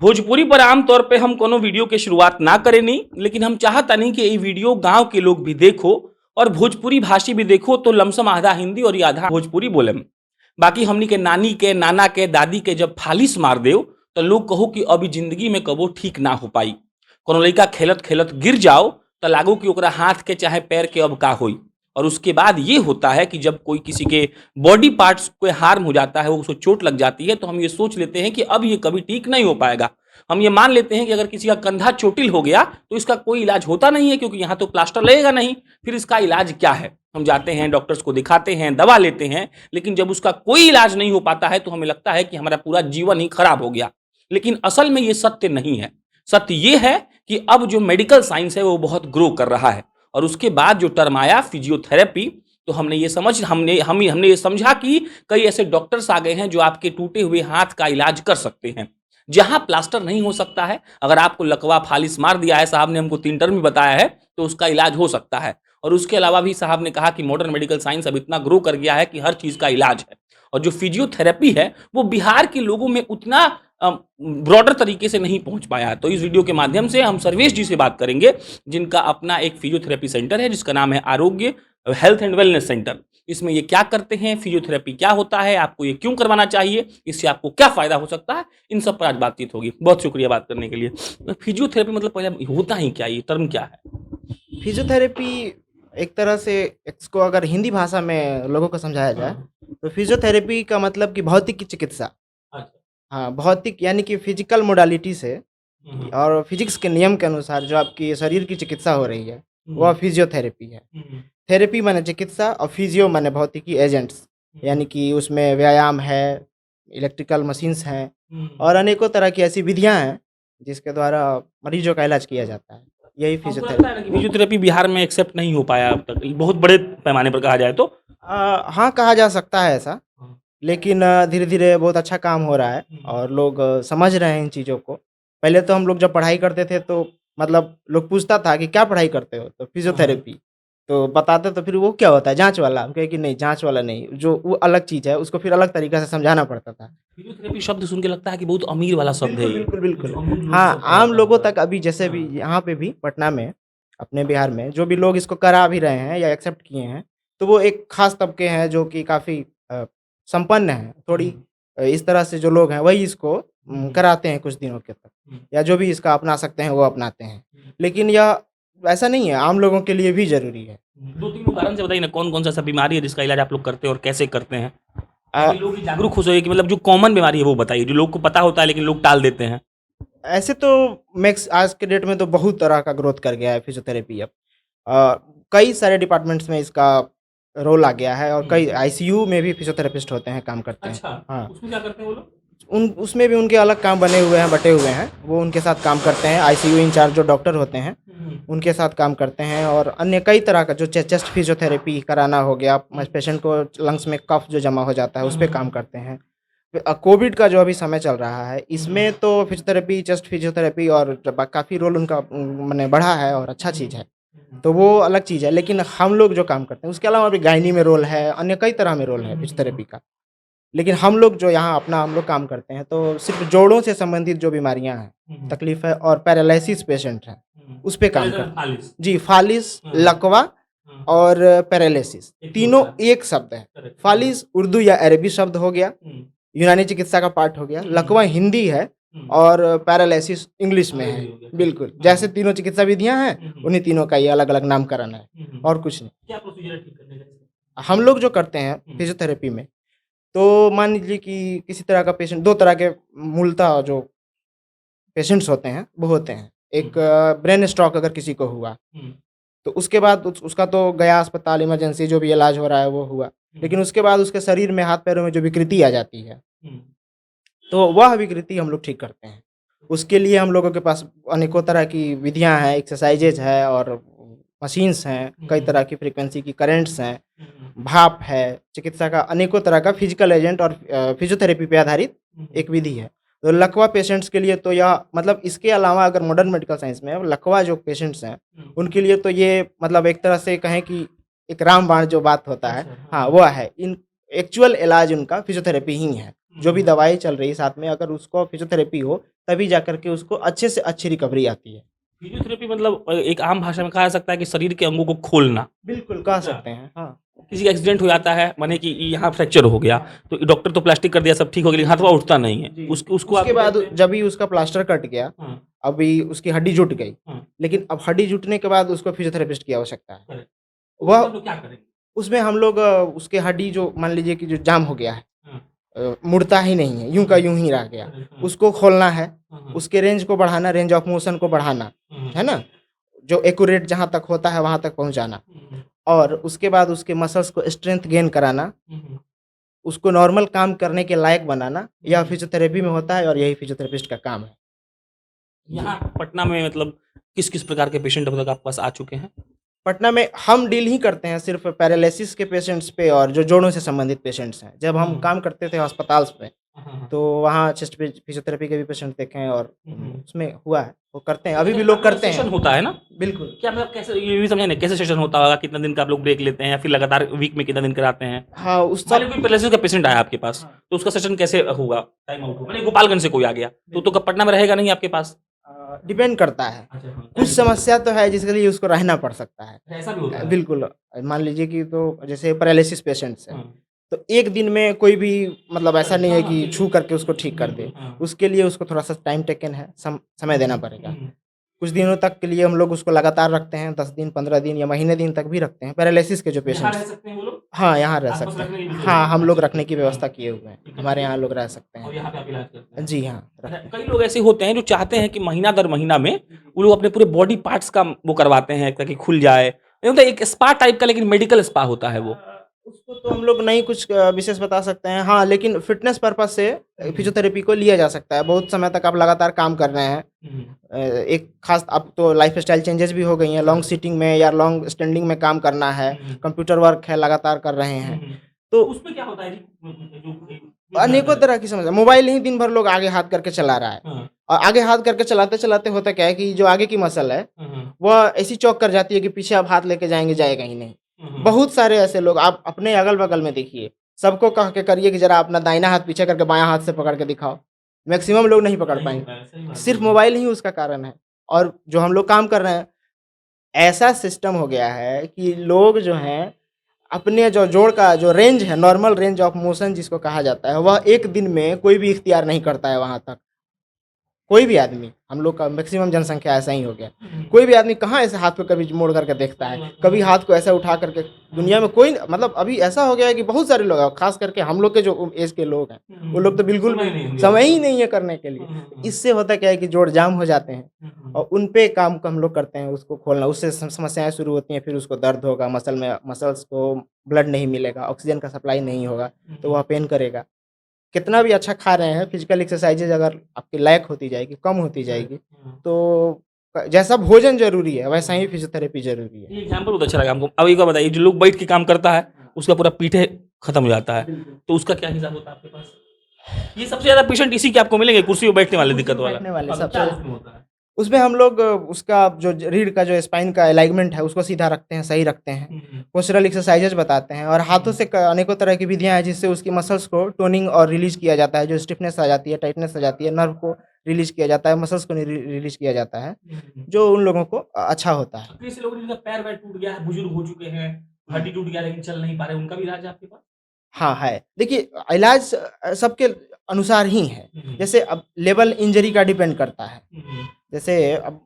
भोजपुरी पर आम तौर पे हम कोनो वीडियो के शुरुआत ना करेनी, लेकिन हम चाहतानी कि ई वीडियो गांव के लोग भी देखो और भोजपुरी भाषी भी देखो तो लमसम आधा हिंदी और आधा भोजपुरी बोलेम। बाकी हमनी के नानी के, नाना के, दादी के जब फालिस मार देव तो लोग कहो कि अभी जिंदगी में कबो ठीक ना हो पाई। कोनो लड़का खेलत खेलत गिर जाओ तो लागो कि ओकरा हाथ के चाहे पैर के अब का होई। और उसके बाद ये होता है कि जब कोई किसी के बॉडी पार्ट्स को हार्म हो जाता है, वो उसको चोट लग जाती है, तो हम ये सोच लेते हैं कि अब ये कभी ठीक नहीं हो पाएगा। हम ये मान लेते हैं कि अगर किसी का कंधा चोटिल हो गया तो इसका कोई इलाज होता नहीं है, क्योंकि यहाँ तो प्लास्टर लगेगा नहीं। फिर इसका इलाज क्या है? हम जाते हैं, डॉक्टर्स को दिखाते हैं, दवा लेते हैं, लेकिन जब उसका कोई इलाज नहीं हो पाता है तो हमें लगता है कि हमारा पूरा जीवन ही खराब हो गया। लेकिन असल में ये सत्य नहीं है। सत्य ये है कि अब जो मेडिकल साइंस है वो बहुत ग्रो कर रहा है। और उसके बाद जो टर्म आया फिजियोथेरेपी, तो हमने ये समझा कि कई ऐसे डॉक्टर्स आ गए हैं जो आपके टूटे हुए हाथ का इलाज कर सकते हैं। जहां प्लास्टर नहीं हो सकता है, अगर आपको लकवा फालिस मार दिया है, साहब ने हमको 3 टर्म भी बताया है, तो उसका इलाज हो सकता है। और उसके अलावा भी साहब ने कहा कि मॉडर्न मेडिकल साइंस अब इतना ग्रो कर गया है कि हर चीज का इलाज है। और जो फिजियोथेरेपी है वो बिहार के लोगों में उतना ब्रॉडर तरीके से नहीं पहुंच पाया है। तो इस वीडियो के माध्यम से हम सर्वेश जी से बात करेंगे, जिनका अपना एक फिजियोथेरेपी सेंटर है जिसका नाम है आरोग्य हेल्थ एंड वेलनेस सेंटर। इसमें ये क्या करते हैं, फिजियोथेरेपी क्या होता है, आपको ये क्यों करवाना चाहिए, इससे आपको क्या फायदा हो सकता है, इन सब पर आज बातचीत होगी। बहुत शुक्रिया बात करने के लिए। फिजियोथेरेपी मतलब पहले होता ही क्या, ये टर्म क्या है? फिजियोथेरेपी एक तरह से इसको अगर हिंदी भाषा में लोगों को समझाया जाए हाँ। तो फिजियोथेरेपी का मतलब कि भौतिक की चिकित्सा। अच्छा। हाँ, भौतिक यानी कि फिजिकल मोडालिटी से हम्म, और फिजिक्स के नियम के अनुसार जो आपकी शरीर की चिकित्सा हो रही है वह हम्म, फिजियोथेरेपी है। हम्म, थेरेपी माने चिकित्सा और फिजियो माने भौतिकी एजेंट्स, हम्म, यानी कि उसमें व्यायाम है, इलेक्ट्रिकल मशीन्स हैं हम्म। और अनेकों तरह की ऐसी विधियां हैं जिसके द्वारा मरीजों का इलाज किया जाता है। यही हमको लगता है ना फिजियोथेरेपी। कि फिजियोथेरेपी बिहार में एक्सेप्ट नहीं हो पाया अब तक, बहुत बड़े पैमाने पर कहा जाए तो। हाँ, कहा जा सकता है ऐसा। हाँ। लेकिन धीरे-धीरे बहुत अच्छा काम हो रहा है हम्म, और लोग समझ रहे हैं इन चीज़ों को। पहले तो हम लोग जब पढ़ाई करते थे तो मतलब लोग पूछता था कि क्या पढ़ाई करते हो? तो हाँ। फिज़ियोथेरेपी। तो बताते तो फिर वो क्या होता है? जाँच वाला? हम कहे कि नहीं, जाँच वाला नहीं, जो वो अलग चीज़ है, उसको फिर अलग तरीक़े से समझाना पड़ता था। फिजियोथेरेपी शब्द सुन के लगता है कि बहुत अमीर वाला शब्द है बिल्कुल, ये, बिल्कुल, कि बिल्कुल। जो अमीर लोग हाँ, सब आम कराता लोगों होगा। तक अभी जैसे भी हाँ। यहाँ पे भी पटना में, अपने बिहार में जो भी लोग इसको करा भी रहे हैं या एक्सेप्ट किए हैं, तो वो एक ख़ास तबके हैं जो कि काफ़ी संपन्न हैं। थोड़ी हम्म, इस तरह से जो लोग हैं वही इसको हम्म, कराते हैं कुछ दिनों के तक, हम्म, या जो भी इसका अपना सकते हैं वो अपनाते हैं। हम्म। लेकिन यह ऐसा नहीं है, आम लोगों के लिए भी ज़रूरी है। 2-3 उदाहरण से बताइए ना, कौन-कौन सा ऐसा बीमारी है जिसका इलाज आप लोग करते हैं और कैसे करते हैं? अ, ताकि लोग भी जागरूक हो सके, कि मतलब जो कॉमन बीमारी है वो बताइए, जो लोग को पता होता है लेकिन लोग टाल देते हैं। ऐसे तो मैक्स आज के डेट में तो बहुत तरह का ग्रोथ कर गया है फिज़ियोथेरेपी अब। कई सारे डिपार्टमेंट्स में इसका रोल आ गया है और हुँ। कई आईसीयू में भी फिज़ियोथेरेपिस्ट होते हैं, काम करते हैं। अच्छा, हाँ, उसमें क्या करते हैं वो लोग? उन उसमें भी उनके अलग काम बने हुए हैं, बँटे हुए हैं। वो उनके साथ काम करते हैं, आईसीयू इंचार्ज जो डॉक्टर होते हैं, हुँ, उनके साथ काम करते हैं और अन्य कई तरह का जो चेस्ट फिज़ियोथेरेपी कराना हो गया, हुँ, पेशेंट को लंग्स में कफ जो जमा हो जाता है, हुँ, उस पे हुँ, काम हुँ, करते हैं। कोविड का जो अभी समय चल रहा है, हुँ, हुँ, इसमें तो फिज़ियोथेरेपी, चेस्ट फिज़ियोथेरेपी और काफ़ी रोल उनका माने बढ़ा है और अच्छा हुँ, चीज़ है। हुँ, तो वो अलग चीज़ है, लेकिन हम लोग जो काम करते हैं, उसके अलावा भी गायनी में रोल है, अन्य कई तरह में रोल हुँ, है हुँ, हुँ, फिज़ियोथेरेपी का। लेकिन हम लोग जो यहाँ अपना हम लोग काम करते हैं, तो सिर्फ़ जोड़ों से संबंधित जो बीमारियाँ हैं, हुँ, हुँ, तकलीफ़ है और पैरालिसिस पेशेंट हैं, हुँ। उस पे काम पैरासाइट करते हैं। फालिस। जी, फालिस, हाँ, हाँ, लकवा हाँ, और पैरालिसिस, एक ही तीनों होता है। एक शब्द है। करेक्ट, हाँ। फालिस उर्दू या अरबी शब्द हो गया, हुँ, यूनानी चिकित्सा का पार्ट हो गया, हुँ, लकवा हिंदी है हुँ, और पैरालिसिस इंग्लिश में अंग्रेजी है। हो गया, करेक्ट। बिल्कुल, हाँ, जैसे हाँ। तीनों चिकित्सा विधियाँ हैं, हुँ, हुँ, उन्हीं तीनों का ये अलग-अलग नामकरण है हुँ, हुँ। और कुछ नहीं। क्या प्रोसीजर है ठीक करने का इसका? हम लोग जो करते हैं हुँ, फिज़ियोथेरेपी में, तो मान लीजिए कि किसी तरह का पेशेंट 2 तरह के मूलतः जो पेशेंट्स होते हैं, वो होते हैं। हुँ, एक ब्रेन स्ट्रोक अगर किसी को हुआ, हुँ, तो उसके बाद उसका तो गया अस्पताल, इमरजेंसी जो भी इलाज हो रहा है वो हुआ। हुँ, लेकिन उसके बाद उसके शरीर में, हाथ-पैरों में जो विकृति आ जाती है, हुँ, तो वह विकृति हम लोग ठीक करते हैं। उसके लिए हम लोगों के पास अनेकों तरह की विधियाँ हैं, एक्सरसाइज़ेज़ है और मशीन्स हैं, हुँ, कई हुँ, तरह की फ्रीक्वेंसी की करंट्स हैं, हुँ, हुँ, भाप है, चिकित्सा का अनेकों तरह का फिज़िकल एजेंट और फिज़ियोथेरेपी पे आधारित हुँ, हुँ, एक विधि है। तो लकवा पेशेंट्स के लिए तो यह मतलब इसके अलावा अगर मॉडर्न मेडिकल साइंस में लकवा जो पेशेंट्स हैं, हुँ। उनके लिए तो ये मतलब एक तरह से कहें कि एक रामबाण जो बात होता है, अच्छा, हाँ, हाँ, हाँ। वो है। इन एक्चुअल इलाज उनका फिज़ियोथेरेपी ही है। जो भी दवाई चल रही है साथ में, अगर उसको फिजियोथेरेपी हो तभी जाकर के उसको अच्छे से अच्छी रिकवरी आती है। फिजियोथेरेपी मतलब एक आम भाषा में कहा जा सकता है कि शरीर के अंगों को खोलना। बिल्कुल कह सकते हैं, हाँ। किसी का एक्सीडेंट हो जाता है, माने कि यहाँ फ्रैक्चर हो गया, तो डॉक्टर तो प्लास्टिक कर दिया, सब ठीक हो गया, लेकिन हाथ-पाँव उठता नहीं है। जी। उसको आप उसके बाद कहते हैं। जब भी उसका प्लास्टर कट गया, हाँ, अभी उसकी हड्डी जुट गई, हाँ, लेकिन अब हड्डी जुटने के बाद उसको फिजियोथेरेपिस्ट की आवश्यकता है। करेक्ट। उसमें हम वह लोग क्या करेंगे? उसमें हम लोग उसके हड्डी जो मान लीजिए कि जो जाम हो गया है, हाँ, मुड़ता ही नहीं है, यूँ का यूँ ही रह गया, करेक्ट, हाँ, उसको खोलना है, हाँ, हाँ, उसके रेंज को बढ़ाना, रेंज ऑफ मोशन को बढ़ाना, हाँ, है ना? जो एक्यूरेट जहाँ तक होता है वहाँ तक पहुँचाना, हुँ, और उसके बाद उसके मसल्स को स्ट्रेंथ गेन कराना, हुँ, उसको नॉर्मल काम करने के लायक बनाना, यह हुँ। फिजियोथेरेपी में होता है और यही फिजियोथेरेपिस्ट का काम है। जी। यहाँ पटना में मतलब किस-किस प्रकार के पेशेंट अब तक आपके पास आ चुके हैं? पटना में हम डील ही करते हैं सिर्फ़ पैरालिसिस के पेशेंट्स पे और जो जोड़ों से संबंधित पेशेंट्स हैं। जब हम हुँ। काम करते थे अस्पताल्स में, हाँ, हाँ। तो वहाँ चेस्ट पे फिजियोथेरेपी के भी पेशेंट देखे हैं और हुँ, हुँ। उसमें हुआ है, वो करते हैं, तो अभी भी जैसे लोग आपका करते सेशन हैं। होता है ना? बिल्कुल। क्या मतलब कैसे ये भी समझाइए ना कैसे सेशन होता होगा? कितना दिन का आप लोग ब्रेक लेते हैं या फिर लगातार वीक में कितना दिन कराते हैं? हाँ, उस मान सब लीजिए कोई पैरालिसिस का पेशेंट आया आपके पास, हाँ। तो उसका सेशन कैसे होगा? टाइम आउट होगा? मानिए गोपालगंज से कोई आ गया, तो कब पटना में रहेगा नहीं आपके पास? डिपेंड करता है। अच्छा, हाँ। कुछ समस्या तो है जिसके लिए उसको रहना पड़ सकता है। ऐसा भी होता है? बिल्कुल। मान लीजिए कि तो जैसे पैरालिसिस पेशेंट्स हैं, हाँ। तो एक दिन में कोई भी मतलब ऐसा नहीं है हाँ, कि बिल्कुल। छू करके उसको ठीक कर दे। बिल्कुल, हाँ। उसके लिए उसको थोड़ा-सा टाइम टेकन है, समय देना पड़ेगा। हुँ। कुछ दिनों तक के लिए हम लोग उसको लगातार रखते हैं, 10 दिन, 15 दिन या महीने दिन तक भी रखते हैं, पैरालिसिस के जो यहाँ रह पेशेंट्स। सकते हैं वो लोग? हाँ, यहाँ रह आस-पास सकते रखने हैं। की भी हाँ, जरूरत हम है? लोग अच्छा, रखने ठीक की है। हाँ, व्यवस्था किए हुए हैं। ठीक है, हमारे चलिए। यहाँ लोग रह सकते और हैं। यहाँ पे आप इलाज करते हैं? जी हाँ, अच्छा, रखते हैं। कई लोग ऐसे होते हैं जो चाहते हैं कि महीना दर महीना में वो लोग अपने पूरे बॉडी पार्ट्स का वो करवाते हैं ताकि खुल जाए। ये मतलब एक स्पा टाइप का लेकिन मेडिकल स्पा होता है वो। उसको तो हम लोग नहीं कुछ विशेष बता सकते हैं। हाँ, लेकिन फ़िटनेस पर्पज़ से हुँ, हुँ। फिज़ियोथेरेपी को लिया जा सकता है। बहुत समय तक आप लगातार काम कर रहे हैं। हुँ, एक ख़ास अब तो लाइफ़स्टाइल चेंजेज़ भी हो गई हैं। लॉन्ग सिटिंग में या लॉन्ग स्टैंडिंग में काम करना है, हुँ, हुँ, कंप्यूटर वर्क है, लगातार कर रहे हुँ, हैं। हुँ। तो उसमें क्या होता है जी? जो अनेकों जानकारी। तरह की समस्या, मोबाइल ही दिन भर लोग आगे हाथ करके चला रहा है। हाँ, और आगे हाथ करके चलाते-चलाते होता क्या है कि जो आगे की मसल है, हाँ, हाँ, वह ऐसी चौक कर जाती है कि पीछे आप हाथ लेके जाएँगे, जाएगा ही नहीं। हाँ, हाँ। बहुत सारे ऐसे लोग आप अपने अगल-बगल में देखिए, सबको कह के करिए कि ज़रा अपना दाहिना हाथ पीछे करके बायाँ हाथ से पकड़ के दिखाओ। मैक्सिमम लोग नहीं पकड़ नहीं पाएँगे। होता है, सही बात बोल सिर्फ़ रहे हैं। मोबाइल ही उसका कारण है। और जो हम लोग काम कर रहे हैं, ऐसा सिस्टम हो गया है कि लोग जो हैं, अपने जो जोड़ का जो रेंज है, नॉर्मल रेंज ऑफ मोशन जिसको कहा जाता है, वह एक दिन में कोई भी इख्तियार नहीं करता है वहाँ तक। कोई भी आदमी, हम लोग का मैक्सिमम जनसंख्या ऐसा ही हो गया। हुँ, कोई भी आदमी कहाँ ऐसे हाथ को कभी मोड़ करके देखता सही है, बात कभी है। हाथ को ऐसा उठा करके दुनिया में कोई मतलब अभी ऐसा हो गया है कि बहुत सारे लोग हैं, ख़ास करके हम लोग के जो एज के लोग हैं, वो लोग तो बिल्कुल समय भी नहीं दिया समय उसको। ही नहीं है करने के लिए। हुँ, हुँ, हुँ। इससे होता क्या है कि जोड़ जाम हो जाते हैं हुँ, और उन पे काम को हम लोग करते हैं, उसको खोलना, उससे समस्याएँ शुरू होती हैं, फिर उसको दर्द होगा, मसल्स को ब्लड नहीं मिलेगा, ऑक्सीजन का सप्लाई नहीं होगा, तो हुँ। वह पेन करेगा। कितना भी अच्छा खा रहे हैं, फिज़िकल एक्सरसाइज़ेज़ अगर आपकी लैक होती जाएगी, कम होती करेक्ट, जाएगी, हाँ। तो जैसा भोजन ज़रूरी है, वैसा ही फिज़ियोथेरेपी ज़रूरी है। ये एग्ज़ाम्पल बहुत अच्छा लगा हमको। अब एक बात बताइए जो लोग बैठ के काम करता है, उसका पूरा पीठे खत्म हो जाता है, बिल्कुल। तो उसका क्या हिसाब होता है आपके पास? ये सबसे ज़्यादा पेशेंट इसी के आपको मिलेंगे, कुर्सी पे बैठने वाले कुर्सी दिक्कत पे वाला। बैठने वाले हाँ, तो क्या सबसे उसमें होता है? उसमें हम लोग उसका जो रीढ़ का जो स्पाइन का अलाइनमेंट है, उसको सीधा रखते हैं, सही रखते हैं। हुँ, हुँ। पोस्चरल एक्सरसाइज़ेज़ बताते हैं और हाथों हुँ, से क अनेकों तरह की विधियाँ हैं जिससे उसकी मसल्स को टोनिंग और रिलीज़ किया जाता है, जो स्टिफनेस आ जाती है, टाइटनेस आ जाती है, नर्व को रिलीज़ किया जाता है, मसल्स को रिलीज़ किया जाता है, हुँ, हुँ। जो उन लोगों को अच्छा होता है। कई से लोग जिनका पैर-वैर टूट गया है, बुजुर्ग हो चुके हैं, हड्डी टूट गया लेकिन चल नहीं पा रहे, उनका भी इलाज है आपके पास? हाँ, है। देखिए इलाज सबके अनुसार ही है। हुँ, हुँ। जैसे अब लेवल इंजरी का डिपेंड करता है। हुँ, हुँ। जैसे अब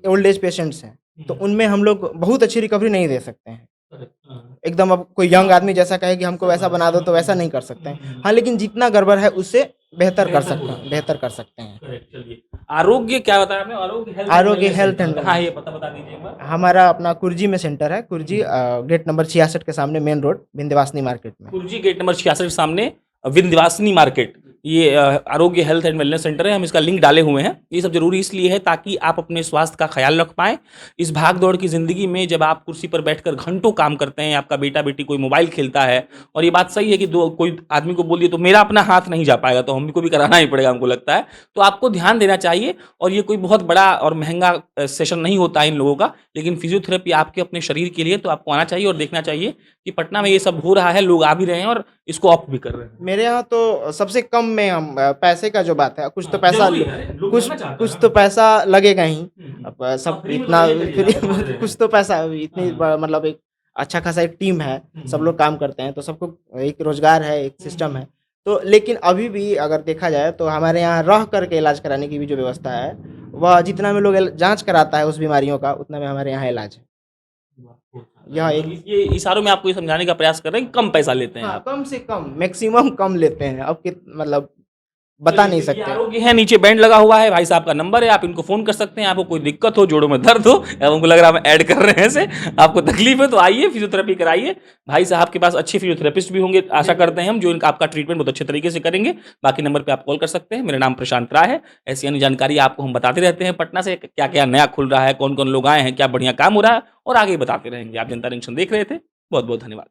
ओल्ड एज पेशेंट्स हैं, हुँ, तो हुँ। उनमें हम लोग बहुत अच्छी रिकवरी नहीं दे सकते हैं। करेक्ट, हाँ। एकदम अब कोई यंग हाँ, आदमी जैसा कहे कि हमको सही वैसा बात है, बना दो, सहमत तो हूँ वैसा मैं। नहीं कर सकते हुँ, हैं। हुँ। हाँ, लेकिन जितना गड़बड़ है उससे बेहतर हो सकता है। बेहतर कर सकते हैं। करेक्ट, चलिए। आरोग्य क्या बताया आपने? आरोग्य हेल्थ एंड आरोग्य वेलनेस हेल्थ सेंटर एंड कहाँ है वेलनेस, ये पता बता दीजिए एक बार? हमारा अपना कुर्जी में सेंटर है, हुँ, कुर्जी हुँ। गेट नंबर 66 के सामने मेन रोड, विंध्यवासिनी मार्केट में। कुर्जी गेट नंबर 66 के सामने विंध्यवासिनी मार्केट, ये आरोग्य हेल्थ एंड वेलनेस सेंटर है। हम इसका लिंक डाले हुए हैं। ये सब ज़रूरी इसलिए है ताकि आप अपने स्वास्थ्य का ख्याल रख पाएँ। इस भाग-दौड़ की ज़िंदगी में जब आप कुर्सी पर बैठकर घंटों काम करते हैं, आपका बेटा-बेटी कोई मोबाइल खेलता है और ये बात सही है कि दो कोई आदमी को बोल दिए तो मेरा अपना हाथ नहीं जा पाएगा, तो हमको भी कराना ही पड़ेगा हमको लगता है। तो आपको ध्यान देना चाहिए और ये कोई बहुत बड़ा और महँगा सेशन नहीं होता है इन लोगों का, लेकिन फिज़ियोथेरेपी आपके अपने शरीर के लिए तो आपको आना चाहिए और देखना चाहिए कि पटना में ये सब हो रहा है, लोग आ भी रहे हैं और इसको ऑप्ट भी कर रहे हैं? मेरे यहाँ तो सबसे कम में हम पैसे का जो बात है, कुछ तो हाँ, पैसा जरूरी है, लोग कुछ करना चाहते हैं, कुछ तो हाँ। पैसा लगेगा ही। अब हाँ, सब फ्री में तो इतना नहीं करिए, फ्री आप समझ रहे हैं। कुछ तो पैसा इतनी हाँ। मतलब एक अच्छा खासा एक टीम है, सब हम्म, लोग काम करते हैं, तो सबको एक रोजगार है, एक सिस्टम हम्म। है। तो लेकिन अभी भी अगर देखा जाए तो हमारे यहाँ रह करके इलाज कराने की भी जो व्यवस्था है, वह जितना में लोग जांच कराता है उस बीमारियों का, उतना में हमारे यहाँ इलाज है। यह मतलब एक ये इशारों में आपको ये समझाने का प्रयास कर रहे हैं कि कम पैसा लेते हैं हाँ, आप। कम से कम मैक्सिमम कम लेते हैं। अब कित मतलब बता चलिए, नहीं देखिए सकते। आरोग्य है, नीचे बैंड लगा हुआ है, भाई साहब का नंबर है, आप इनको फोन कर सकते हैं। आपको कोई दिक्कत हो, जोड़ों में दर्द हो, या उनको लग रहा है हम ऐड कर रहे हैं ऐसे, आपको तकलीफ है तो आइए फिजियोथेरेपी कराइए। भाई साहब के पास अच्छे फिजियोथेरेपिस्ट भी होंगे, आशा करते हैं हम, जो इनका आपका ट्रीटमेंट बहुत अच्छे तरीके से करेंगे। बाकी नंबर पे आप कॉल कर सकते हैं। मेरा नाम प्रशांत राय है। ऐसी अन्य जानकारी आपको हम बताते रहते हैं पटना से, क्या क्या नया खुल रहा है, कौन कौन लोग आए हैं, क्या बढ़िया काम हो रहा है, और आगे बताते रहेंगे। आप जनता जंक्शन देख रहे थे, बहुत बहुत धन्यवाद।